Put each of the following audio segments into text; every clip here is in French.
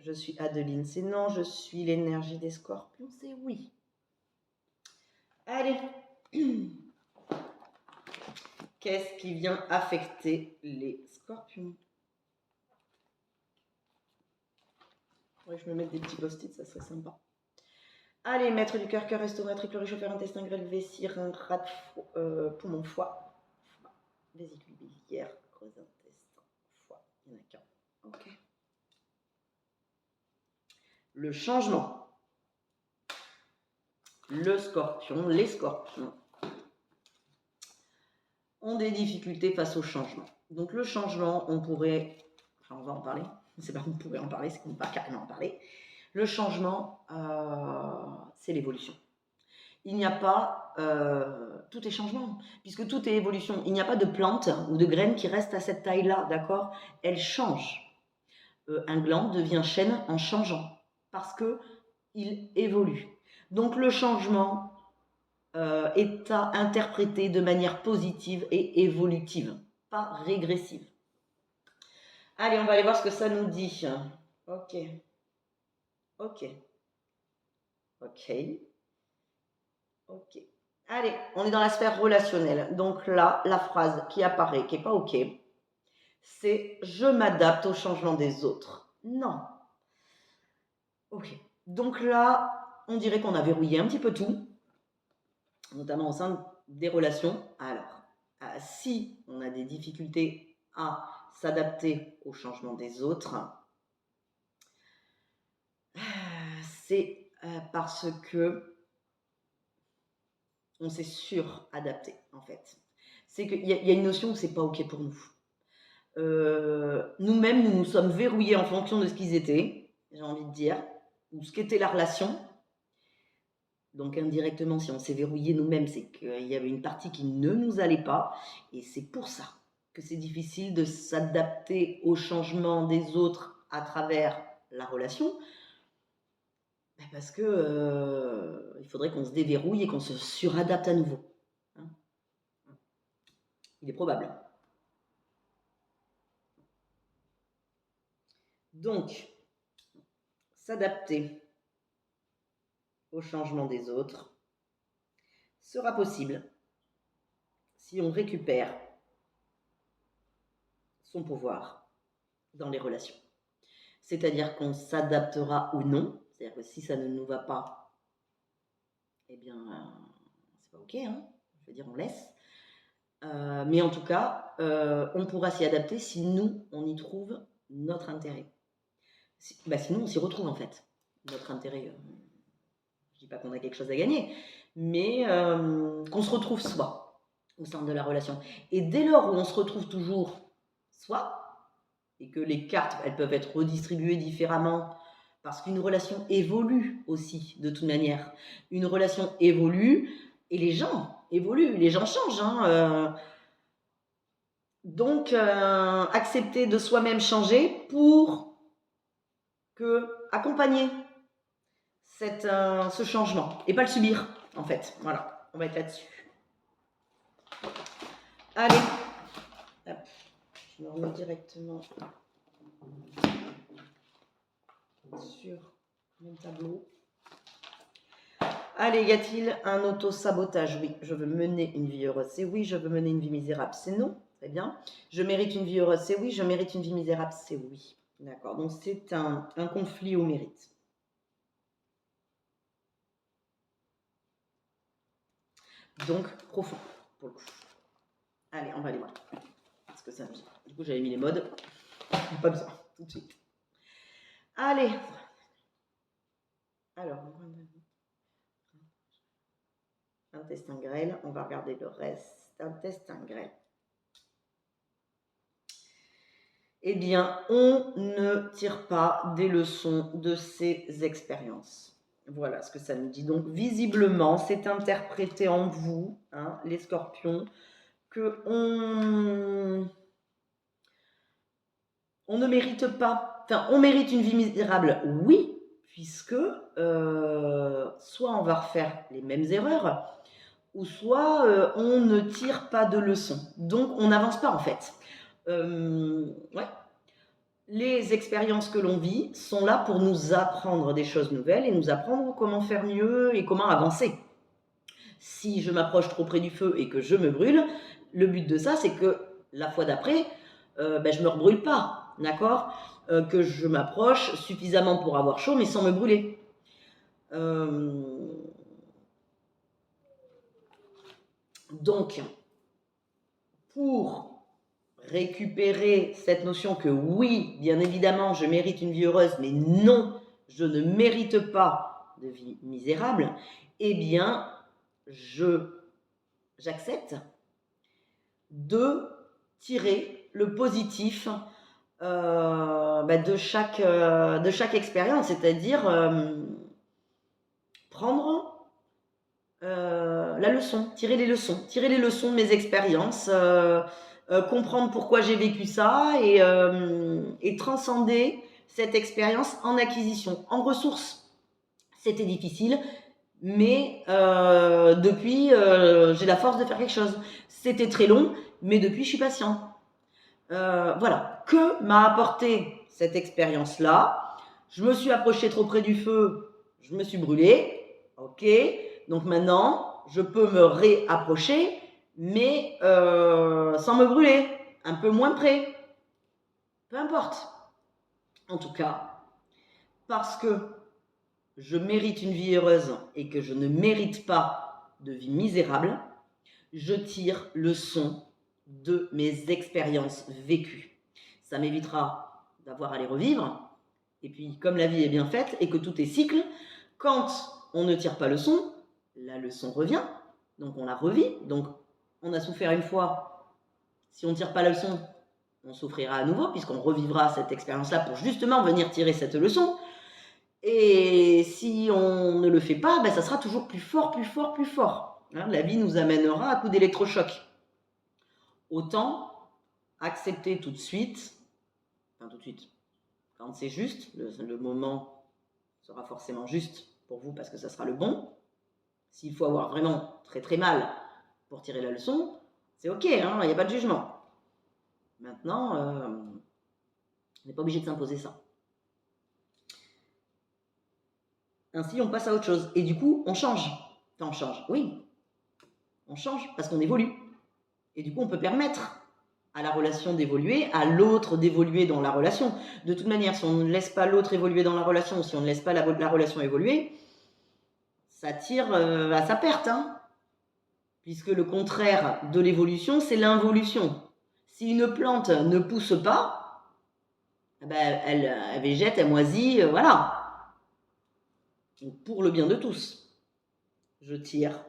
Je suis Adeline, c'est non. Je suis l'énergie des scorpions, c'est oui. Allez. Qu'est-ce qui vient affecter les scorpions? Ouais, je me mets des petits post-it, ça serait sympa. Allez, maître du cœur, cœur, estomac, triple réchauffeur, intestin, grêle, vessie, rein, rate, poumon, foie, vésicule biliaire, gros intestin, foie. Il n'y en a qu'un. Ok. Le changement. Le scorpion, les scorpions ont des difficultés face au changement. Donc le changement, on pourrait, enfin on va en parler, c'est pas qu'on pourrait en parler, c'est qu'on ne va pas carrément en parler. Le changement, c'est l'évolution. Il n'y a pas, tout est changement, puisque tout est évolution. Il n'y a pas de plante ou de graine qui reste à cette taille-là, d'accord? Elle change. Un gland devient chêne en changeant, parce qu'il évolue. Donc le changement est à interpréter de manière positive et évolutive, pas régressive. Allez, on va aller voir ce que ça nous dit. Ok. Ok. Ok. Ok. Allez, on est dans la sphère relationnelle. Donc là, la phrase qui apparaît, qui n'est pas ok, c'est « je m'adapte au changement des autres ». Non. Ok. Donc là, on dirait qu'on a verrouillé un petit peu tout, notamment au sein des relations. Alors, si on a des difficultés à s'adapter au changement des autres, c'est parce que on s'est suradapté, en fait. C'est qu'il y a une notion où c'est pas ok pour nous. Nous-mêmes, nous nous sommes verrouillés en fonction de ce qu'ils étaient, j'ai envie de dire, ou ce qu'était la relation. Donc indirectement, si on s'est verrouillé nous-mêmes, c'est qu'il y avait une partie qui ne nous allait pas, et c'est pour ça que c'est difficile de s'adapter au changement des autres à travers la relation, parce que il faudrait qu'on se déverrouille et qu'on se suradapte à nouveau. Hein, il est probable. Donc, s'adapter au changement des autres sera possible si on récupère son pouvoir dans les relations. C'est-à-dire qu'on s'adaptera ou non. C'est-à-dire que si ça ne nous va pas, eh bien, c'est pas ok, hein. Je veux dire, on laisse. Mais en tout cas, on pourra s'y adapter si nous, on y trouve notre intérêt. Sinon, on s'y retrouve en fait. Notre intérêt, je dis pas qu'on a quelque chose à gagner, mais qu'on se retrouve soi au sein de la relation. Et dès lors où on se retrouve toujours soi, et que les cartes, elles peuvent être redistribuées différemment, parce qu'une relation évolue aussi, de toute manière. Une relation évolue, et les gens évoluent, les gens changent. Hein, donc, accepter de soi-même changer pour accompagner ce changement, et pas le subir, en fait. Voilà, on va être là-dessus. Allez, hop, je me remets directement sur mon tableau. Allez, y a-t-il un auto-sabotage? Oui. Je veux mener une vie heureuse, c'est oui. Je veux mener une vie misérable, c'est non. Très bien. Je mérite une vie heureuse, c'est oui. Je mérite une vie misérable, c'est oui. D'accord, donc c'est un conflit au mérite. Donc, profond, pour le coup. Allez, on va aller voir. Parce que ça, du coup, j'avais mis les modes. Pas besoin, tout de suite. Allez. Alors, intestin grêle, on va regarder le reste. Intestin grêle. Eh bien, on ne tire pas des leçons de ces expériences. Voilà ce que ça nous dit. Donc, visiblement, c'est interprété en vous, hein, les scorpions, que on ne mérite pas, enfin, on mérite une vie misérable, oui, puisque soit on va refaire les mêmes erreurs, ou soit on ne tire pas de leçons. Donc, on n'avance pas, en fait. Ouais. les expériences que l'on vit sont là pour nous apprendre des choses nouvelles et nous apprendre comment faire mieux et comment avancer. Si je m'approche trop près du feu et que je me brûle, le but de ça, c'est que la fois d'après, je ne me rebrûle pas, d'accord? Que je m'approche suffisamment pour avoir chaud, mais sans me brûler. Donc, pour récupérer cette notion que oui, bien évidemment, je mérite une vie heureuse, mais non, je ne mérite pas de vie misérable, eh bien, j'accepte de tirer le positif de chaque expérience, c'est-à-dire prendre la leçon, tirer les leçons de mes expériences, comprendre pourquoi j'ai vécu ça et transcender cette expérience en acquisition, en ressources. C'était difficile, mais depuis, j'ai la force de faire quelque chose. C'était très long, mais depuis, je suis patient. Voilà. Que m'a apporté cette expérience-là? Je me suis approchée trop près du feu, je me suis brûlée. Ok. Donc maintenant, je peux me réapprocher, mais sans me brûler, un peu moins près. Peu importe. En tout cas, parce que je mérite une vie heureuse et que je ne mérite pas de vie misérable, je tire leçon de mes expériences vécues. Ça m'évitera d'avoir à les revivre. Et puis, comme la vie est bien faite et que tout est cycle, quand on ne tire pas leçon, la leçon revient. Donc, on la revit. Donc, on a souffert une fois. Si on ne tire pas la leçon, on souffrira à nouveau puisqu'on revivra cette expérience-là pour justement venir tirer cette leçon. Et si on ne le fait pas, ça sera toujours plus fort, plus fort, plus fort. Hein, la vie nous amènera à coup d'électrochoc. Autant accepter tout de suite, quand c'est juste, le moment sera forcément juste pour vous parce que ça sera le bon. S'il faut avoir vraiment très très mal pour tirer la leçon, c'est ok, hein, il n'y a pas de jugement. Maintenant, on n'est pas obligé de s'imposer ça. Ainsi, on passe à autre chose. Et du coup, on change. Enfin, on change, oui. On change parce qu'on évolue. Et du coup, on peut permettre à la relation d'évoluer, à l'autre d'évoluer dans la relation. De toute manière, si on ne laisse pas l'autre évoluer dans la relation, si on ne laisse pas la relation évoluer, ça tire à sa perte. Hein, puisque le contraire de l'évolution, c'est l'involution. Si une plante ne pousse pas, elle végète, elle moisit, voilà. Donc, pour le bien de tous, je tire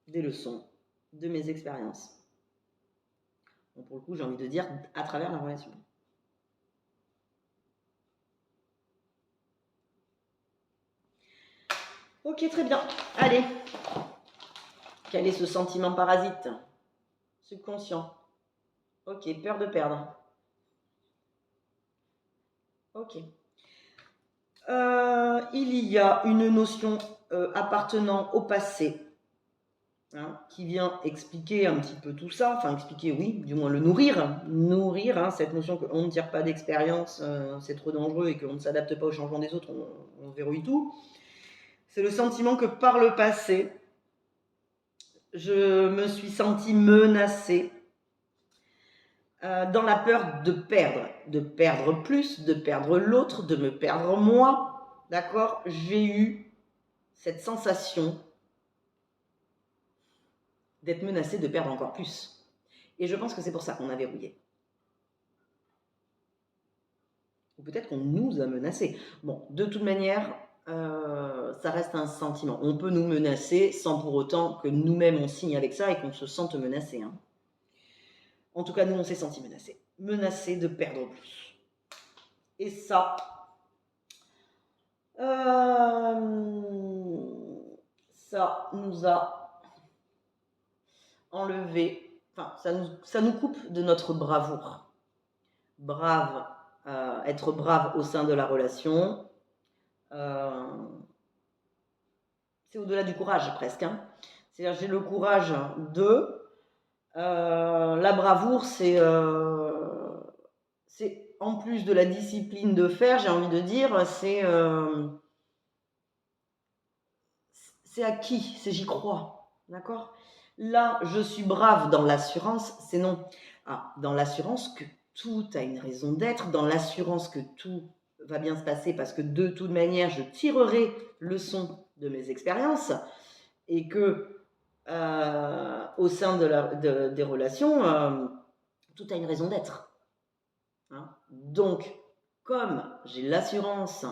des leçons de mes expériences. Donc, pour le coup, j'ai envie de dire à travers la relation. Ok, très bien. Allez. Quel est ce sentiment parasite? Subconscient. Ok, peur de perdre. Ok. Il y a une notion appartenant au passé qui vient expliquer un petit peu tout ça, enfin expliquer, oui, du moins le nourrir, cette notion qu'on ne tire pas d'expérience, c'est trop dangereux et qu'on ne s'adapte pas au changement des autres, on verrouille tout. C'est le sentiment que par le passé, je me suis sentie menacée dans la peur de perdre plus, de perdre l'autre, de me perdre moi, d'accord? J'ai eu cette sensation d'être menacée de perdre encore plus. Et je pense que c'est pour ça qu'on a verrouillé. Ou peut-être qu'on nous a menacés. Bon, de toute manière, ça reste un sentiment. On peut nous menacer sans pour autant que nous-mêmes on signe avec ça et qu'on se sente menacé. Hein. En tout cas, nous, on s'est senti menacés. Menacés de perdre plus. Et ça, ça nous a enlevé, enfin, ça nous coupe de notre bravoure. Être brave au sein de la relation, c'est au-delà du courage presque. Hein. C'est-à-dire j'ai le courage la bravoure, c'est en plus de la discipline de faire, j'ai envie de dire, c'est acquis, c'est j'y crois. D'accord? Là, je suis brave dans l'assurance, c'est non. Ah, dans l'assurance que tout a une raison d'être, dans l'assurance que tout va bien se passer parce que de toute manière, je tirerai leçon de mes expériences et que au sein des relations, tout a une raison d'être. Hein? Donc, comme j'ai l'assurance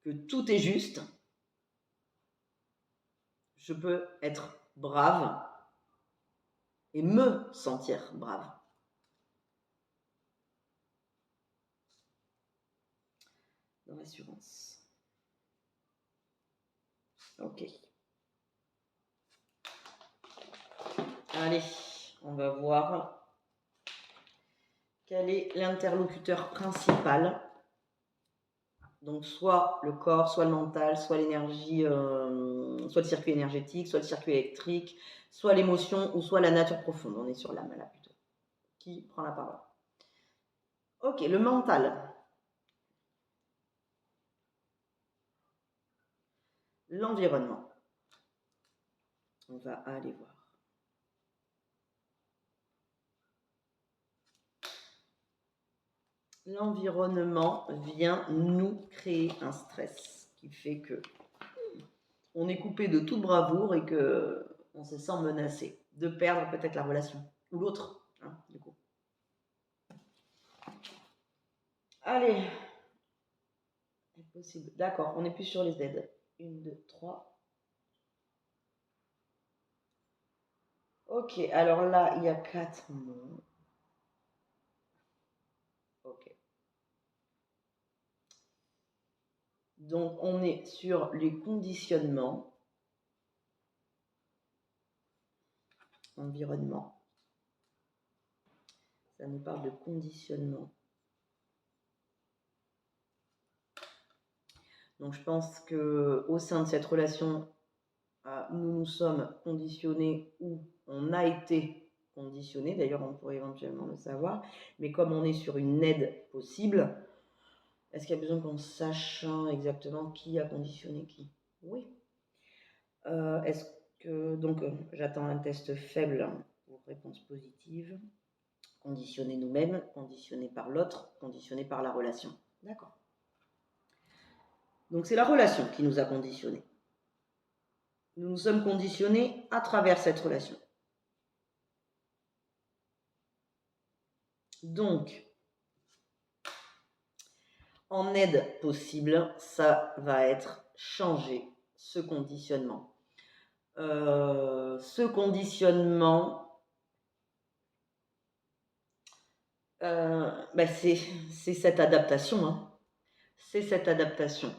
que tout est juste, je peux être brave et me sentir brave. Dans l'assurance. Ok. Allez, on va voir quel est l'interlocuteur principal. Donc, soit le corps, soit le mental, soit l'énergie, soit le circuit énergétique, soit le circuit électrique, soit l'émotion ou soit la nature profonde. On est sur l'âme là plutôt. Qui prend la parole? Ok, le mental. L'environnement. On va aller voir. L'environnement vient nous créer un stress qui fait que on est coupé de toute bravoure et que on se sent menacé de perdre peut-être la relation ou l'autre, hein, du coup. Allez, impossible. D'accord, on n'est plus sur les Z. 1, 2, 3. Ok, alors là, il y a 4 mots. Ok. Donc, on est sur les conditionnements. Environnement. Ça nous parle de conditionnement. Donc, je pense qu'au sein de cette relation, nous nous sommes conditionnés ou on a été conditionné. D'ailleurs, on pourrait éventuellement le savoir. Mais comme on est sur une aide possible, est-ce qu'il y a besoin qu'on sache exactement qui a conditionné qui? Oui. Est-ce que donc j'attends un test faible pour réponse positive. Conditionner nous-mêmes, conditionner par l'autre, conditionner par la relation. D'accord. Donc c'est la relation qui nous a conditionnés. Nous nous sommes conditionnés à travers cette relation. Donc, en aide possible, ça va être changer ce conditionnement. Ce conditionnement, c'est cette adaptation. Hein. C'est cette adaptation.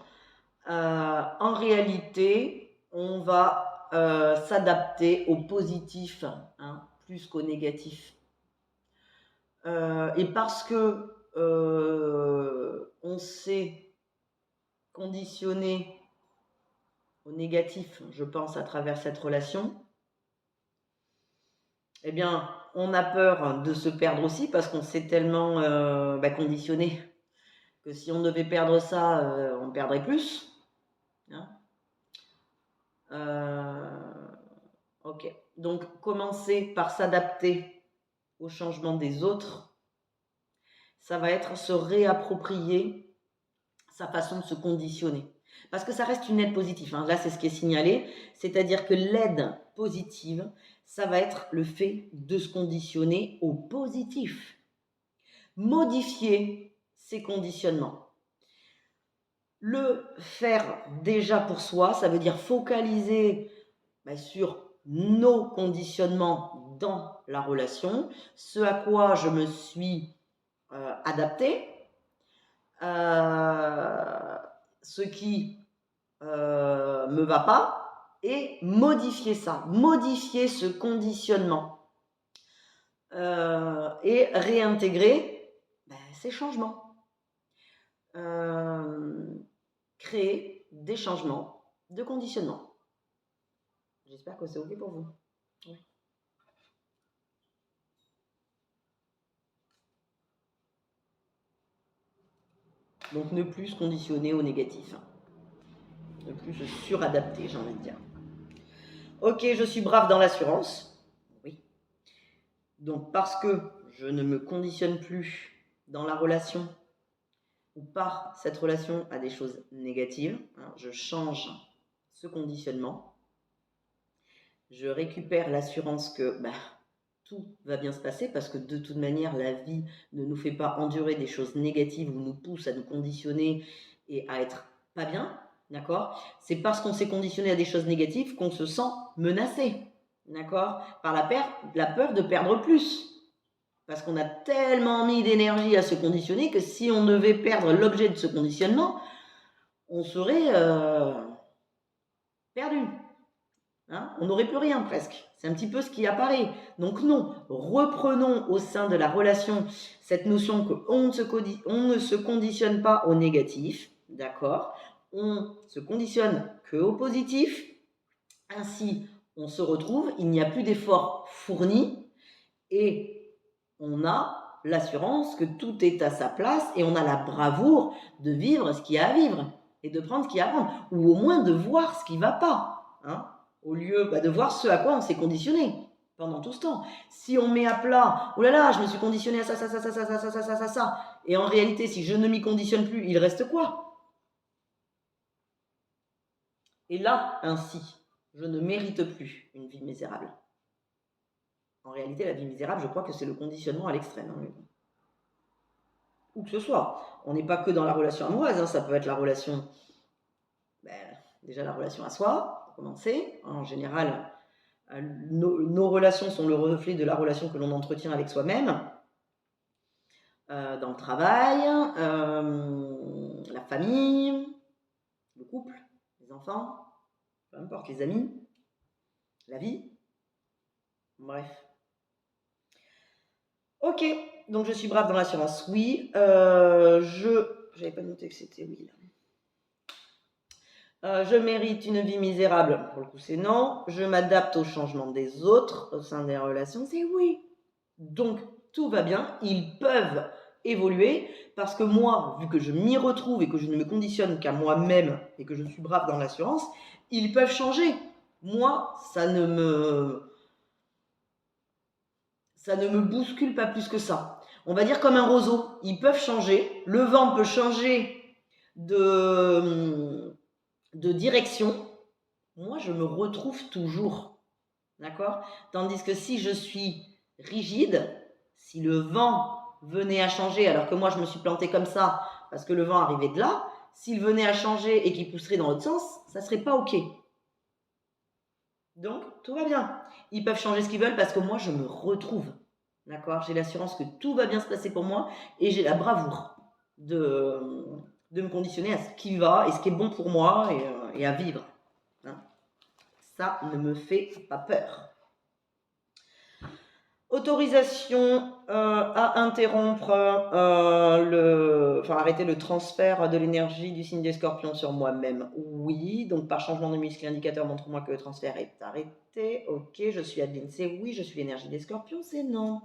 En réalité, on va s'adapter au positif hein, plus qu'au négatif. Et parce que on s'est conditionné au négatif, je pense, à travers cette relation, eh bien, on a peur de se perdre aussi parce qu'on s'est tellement conditionné que si on devait perdre ça, on perdrait plus. Hein ok. Donc, commencer par s'adapter au changement des autres, ça va être se réapproprier sa façon de se conditionner. Parce que ça reste une aide positive. Hein. Là, c'est ce qui est signalé. C'est-à-dire que l'aide positive, ça va être le fait de se conditionner au positif. Modifier ses conditionnements. Le faire déjà pour soi, ça veut dire focaliser sur nos conditionnements dans la relation, ce à quoi je me suis adaptée, ce qui me va pas, et modifier ça, modifier ce conditionnement et réintégrer ces changements. Créer des changements de conditionnement. J'espère que c'est OK pour vous. Oui. Donc ne plus se conditionner au négatif. Ne plus se suradapter, j'ai envie de dire. Ok, je suis brave dans l'assurance. Oui. Donc parce que je ne me conditionne plus dans la relation ou par cette relation à des choses négatives, hein, je change ce conditionnement. Je récupère l'assurance que tout va bien se passer parce que de toute manière, la vie ne nous fait pas endurer des choses négatives ou nous pousse à nous conditionner et à être pas bien, d'accord? C'est parce qu'on s'est conditionné à des choses négatives qu'on se sent menacé, d'accord? Par la peur de perdre plus. Parce qu'on a tellement mis d'énergie à se conditionner que si on devait perdre l'objet de ce conditionnement, on serait perdu. Hein, on n'aurait plus rien presque. C'est un petit peu ce qui apparaît. Donc non, reprenons au sein de la relation cette notion qu'on ne se conditionne pas au négatif, d'accord? On se conditionne que au positif. Ainsi, on se retrouve, il n'y a plus d'efforts fournis et on a l'assurance que tout est à sa place et on a la bravoure de vivre ce qu'il y a à vivre et de prendre ce qu'il y a à prendre, ou au moins de voir ce qui ne va pas, hein, au lieu de voir ce à quoi on s'est conditionné pendant tout ce temps. Si on met à plat, oh là là, je me suis conditionné à ça, ça, ça, ça, ça, ça, ça, ça, ça, ça, et en réalité, si je ne m'y conditionne plus, il reste quoi? Et là, ainsi, je ne mérite plus une vie misérable. En réalité, la vie misérable, je crois que c'est le conditionnement à l'extrême. Hein, où que ce soit. On n'est pas que dans la relation amoureuse, hein, ça peut être la relation, déjà la relation à soi, pour commencer. En général, nos relations sont le reflet de la relation que l'on entretient avec soi-même, dans le travail, la famille, le couple, les enfants, peu importe, les amis, la vie. Bref. Ok, donc je suis brave dans l'assurance, oui. J'avais pas noté que c'était oui, là. Je mérite une vie misérable, pour le coup c'est non. Je m'adapte au changement des autres au sein des relations, c'est oui. Donc tout va bien, ils peuvent évoluer parce que moi, vu que je m'y retrouve et que je ne me conditionne qu'à moi-même et que je suis brave dans l'assurance, ils peuvent changer. Moi, ça ne me bouscule pas plus que ça. On va dire comme un roseau, ils peuvent changer, le vent peut changer de direction, moi je me retrouve toujours, d'accord? Tandis que si je suis rigide, si le vent venait à changer alors que moi je me suis plantée comme ça parce que le vent arrivait de là, s'il venait à changer et qu'il pousserait dans l'autre sens, ça serait pas ok. Donc tout va bien. Ils peuvent changer ce qu'ils veulent parce que moi je me retrouve, d'accord? J'ai l'assurance que tout va bien se passer pour moi et j'ai la bravoure de me conditionner à ce qui va et ce qui est bon pour moi et à vivre. Hein. Ça ne me fait pas peur. Autorisation à interrompre, arrêter le transfert de l'énergie du signe des scorpions sur moi-même. Oui, donc par changement de muscle indicateur, montre-moi que le transfert est arrêté. Ok, je suis Adeline, c'est oui, je suis l'énergie des scorpions, c'est non.